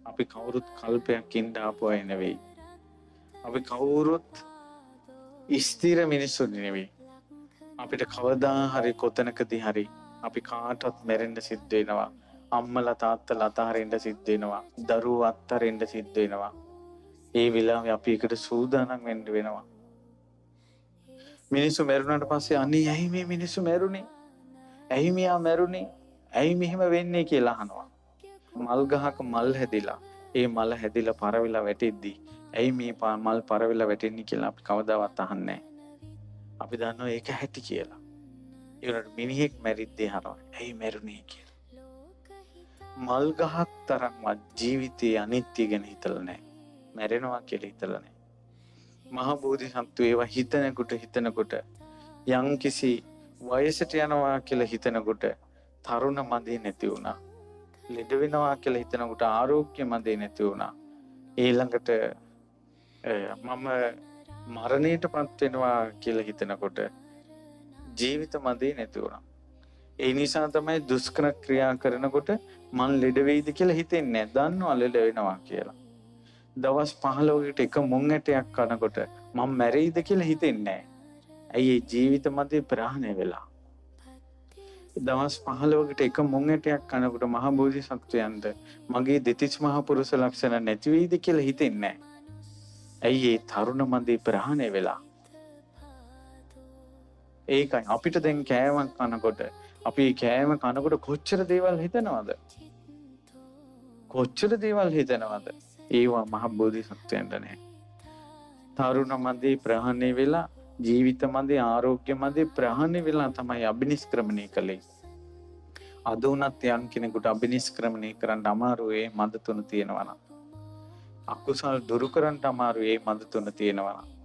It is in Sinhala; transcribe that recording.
අපි කවුරුත් කල්පයක් ඉන්න ආපු අය නෙවෙයි. අපි කවුරුත් ස්ථිර මිනිස්සු නෙවෙයි. අපිට කවදා හරි කොතනකදී හරි අපි කාටවත් මැරෙන්න සිද්ධ වෙනවා. අම්මලා තාත්තලා අතහරින්න සිද්ධ වෙනවා. දරුවෝ අත්හරින්න සිද්ධ වෙනවා. ඒ වෙලාවේ අපි එකට සූදානම් වෙන්න වෙනවා. මිනිස්සු මැරුණාට පස්සේ අනේ ඇයි මේ මිනිස්සු මැරුණේ? ඇයි මෙයා මැරුණේ? ඇයි මෙහෙම වෙන්නේ කියලා අහනවා. මල් ගහක මල් හැදිලා ඒ මල හැදිලා පරවිලා වැටෙද්දී ඇයි මේ මල් පරවිලා වැටෙන්නේ කියලා අපි කවදාවත් අහන්නේ නැහැ. අපි දන්නවා ඒක ඇති කියලා. ඒ වුණාට මිනිහෙක් මැරිද්දී අහනවා ඇයි මැරුණේ කියලා. මල් ගහක් තරම්වත් ජීවිතයේ අනිත්‍ය ගැන හිතලා නැහැ. මැරෙනවා කියලා හිතලා නැහැ. මහා බෝධිසත්වෝ ඒවා හිතනකොට යම් කිසි වයසට යනවා කියලා හිතනකොට තරුණ මදේ නැති වුණා. ලෙඩ වෙනවා කියලා හිතනකොට ආරෝග්‍ය මදේ නැති වුණා. ඊළඟට මම මරණයටපත් වෙනවා කියලා හිතනකොට ජීවිත මදේ නැති වුණා. ඒ නිසා තමයි දුෂ්කර ක්‍රියා කරනකොට මං ලෙඩ වෙයිද කියලා හිතෙන්නේ නැහැ. දන්නවා ලෙඩ වෙනවා කියලා. දවස් 15කට එක මුං ඇටයක් කනකොට මම මැරෙයිද කියලා හිතෙන්නේ නැහැ. ඇයි ඒ ජීවිත මදේ ප්‍රහාණය වෙලා. දවස් 15කට එක මුං ඇටයක් කනකොට මහ බෝධිසත්වයන්ට මගේ දෙතිස් මහ පුරුෂ ලක්ෂණ නැති වෙයිද කියලා හිතෙන්නේ නැහැ. ඇයි ඒ තරුණ මදේ ප්‍රහාණය වෙලා. ඒකයි අපිට දැන් කෑමක් කනකොට අපි කෑම කනකොට කොච්චර දේවල් හිතනවද? කොච්චර දේවල් හිතනවද? ඒවා මහ බෝධිසත්වයන්ට නැහැ. තරුණ මදේ ප්‍රහාණය වෙලා ජීවිත මදේ ආරෝග්‍ය මදේ ප්‍රහාණය වෙලා තමයි අබිනිෂ්ක්‍රමණය කළේ. අද උනත් යම් කෙනෙකුට අබිනිෂ්ක්‍රමණය කරන්න අමාරු ඒ මද තුන තියෙනවා නම් අකුසල් දුරු කරන්න අමාරු ඒ මද තුන තියෙනවා නම්